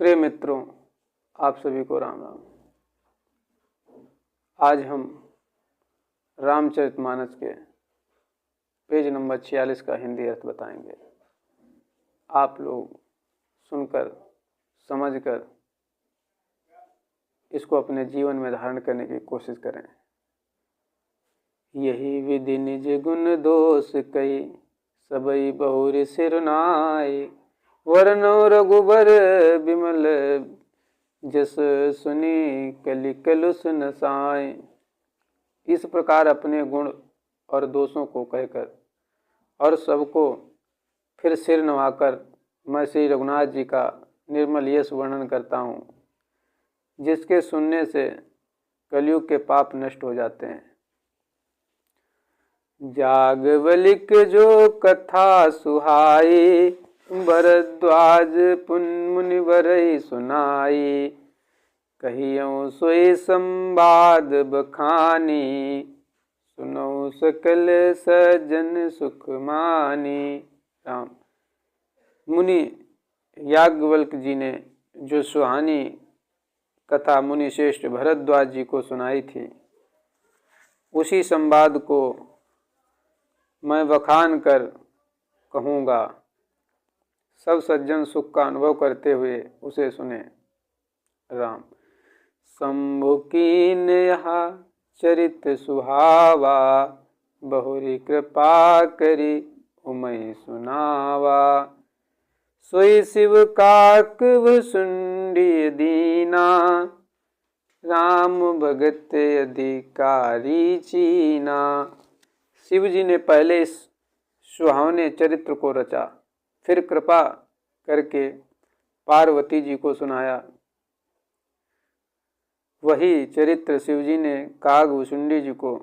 प्रिय मित्रों, आप सभी को राम राम। आज हम रामचरितमानस के पेज नंबर 46 का हिंदी अर्थ बताएंगे। आप लोग सुनकर, समझकर इसको अपने जीवन में धारण करने की कोशिश करें। यही विधि निज गुण दोष कही, सबई बहुरी सिर नाई। वरनौ रघुबर बिमल जस सुनी कलि कलुष नसाय। इस प्रकार अपने गुण और दोषों को कहकर और सबको फिर सिर नवाकर मैं श्री रघुनाथ जी का निर्मल यश वर्णन करता हूँ, जिसके सुनने से कलयुग के पाप नष्ट हो जाते हैं। जागवलिक जो कथा सुहाई, भरद्वाज पुन मुनिवरहि सुनाई। कहियौ सोई संवाद बखानी, सुनौ सकल सज्जन सुख मानी। राम। मुनि याज्ञवल्क्य जी ने जो सुहानी कथा मुनि श्रेष्ठ भरद्वाज जी को सुनाई थी, उसी संवाद को मैं बखान कर कहूँगा। सब सज्जन सुख का अनुभव करते हुए उसे सुने। राम। शंभु कीन यहाँ चरित सुहावा, बहुरी कृपा करी उमय सुनावा। सोई शिव काकभ सुंडी दीना, राम भगत अधिकारी चीना। शिव जी ने पहले इस सुहावने चरित्र को रचा, फिर कृपा करके पार्वती जी को सुनाया। वही चरित्र शिव जी ने काकभुशुंडी जी को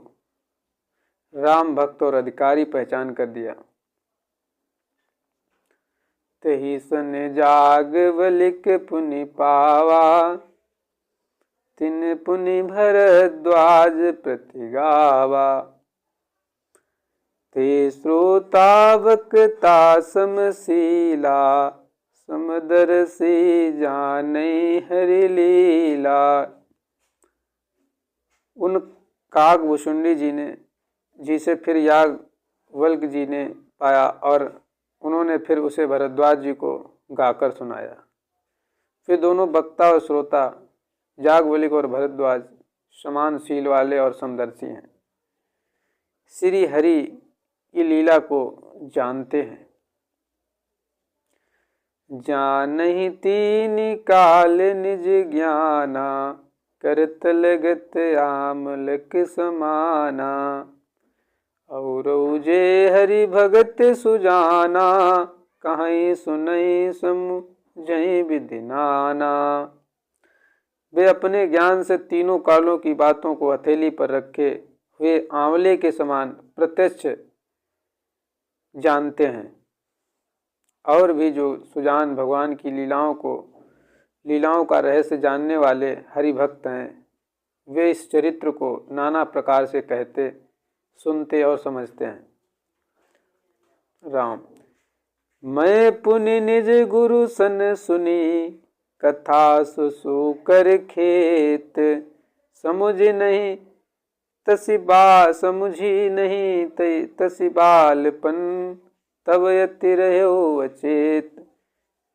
राम भक्त और अधिकारी पहचान कर दिया। तही सन जागवलिक पुनि पावा, तिन पुनि भरद्वाज प्रति गावा। ते श्रोता वक्ता समशीला, समदर्शी जानई हरि लीला। उन काकभुशुंडी जी ने जिसे फिर याज्ञवल्क्य जी ने पाया और उन्होंने फिर उसे भरद्वाज जी को गाकर सुनाया। फिर दोनों वक्ता और श्रोता याज्ञवल्क्य और भरद्वाज समान शील वाले और समदर्शी हैं, श्री हरि की लीला को जानते हैं। जानहि तीन काल निज ज्ञाना, करत लगत आमलक समाना। और जे हरि भगत सुजाना, कहीं सुनई समुझई विधि नाना। वे अपने ज्ञान से तीनों कालों की बातों को हथेली पर रखे हुए आंवले के समान प्रत्यक्ष जानते हैं। और भी जो सुजान भगवान की लीलाओं का रहस्य जानने वाले हरि भक्त हैं, वे इस चरित्र को नाना प्रकार से कहते, सुनते और समझते हैं। राम। मैं पुनि निज गुरु सन सुनी, कथा सुसु कर खेत। समझी नहीं तसी बालपन, तब यति रहो अचेत।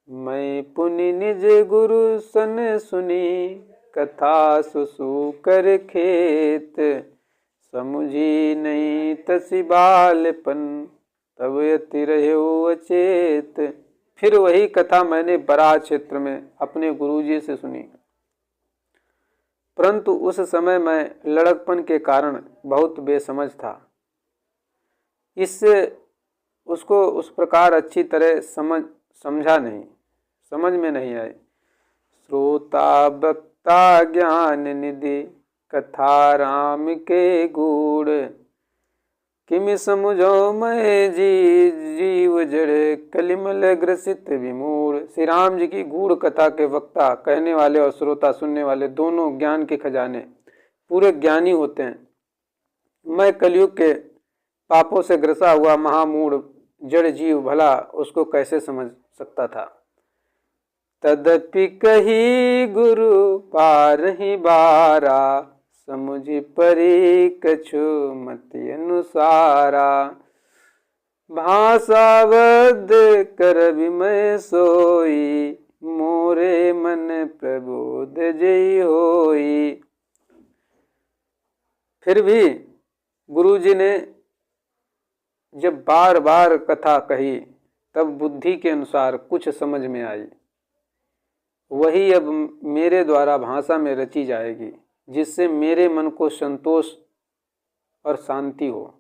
मैं पुनि निज गुरु सन सुनी, कथा सुसु कर खेत। समुझी नहीं तसी बालपन, तब यति रहो अचेत। फिर वही कथा मैंने बराह क्षेत्र में अपने गुरुजी से सुनी, परंतु उस समय मैं लड़कपन के कारण बहुत बेसमझ था। इससे उसको उस प्रकार अच्छी तरह समझा नहीं, समझ में नहीं आए। श्रोता वक्ता ज्ञान निधि, कथा राम के गूढ़। किमि समुझो मैं जीव जड़, कलिमल ग्रसित विमूढ़। श्री राम जी की गूढ़ कथा के वक्ता, कहने वाले और श्रोता सुनने वाले दोनों ज्ञान के खजाने पूरे ज्ञानी होते हैं। मैं कलयुग के पापों से ग्रसा हुआ महामूढ़ जड़ जीव भला उसको कैसे समझ सकता था। तदपि कही गुरु पारहि बारा, समुझ परी कछु मति अनुसारा। भाषाबद्ध कर विमय सोई, मोरे मन प्रबोध जय होई। फिर भी गुरुजी ने जब बार बार कथा कही तब बुद्धि के अनुसार कुछ समझ में आई। वही अब मेरे द्वारा भाषा में रची जाएगी, जिससे मेरे मन को संतोष और शांति हो।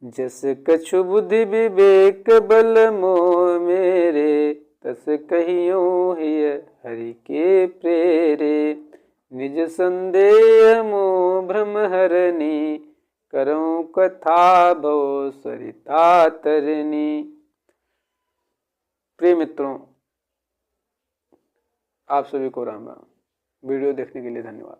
जस कछु बुद्धि विवेक बल मोह मेरे, तस कहियो ही हरि के प्रेरे। निज संदेह मोह भ्रम हरनी, करऊं कथा भव सरिता तरनी। प्रिय मित्रों, आप सभी को राम राम। वीडियो देखने के लिए धन्यवाद।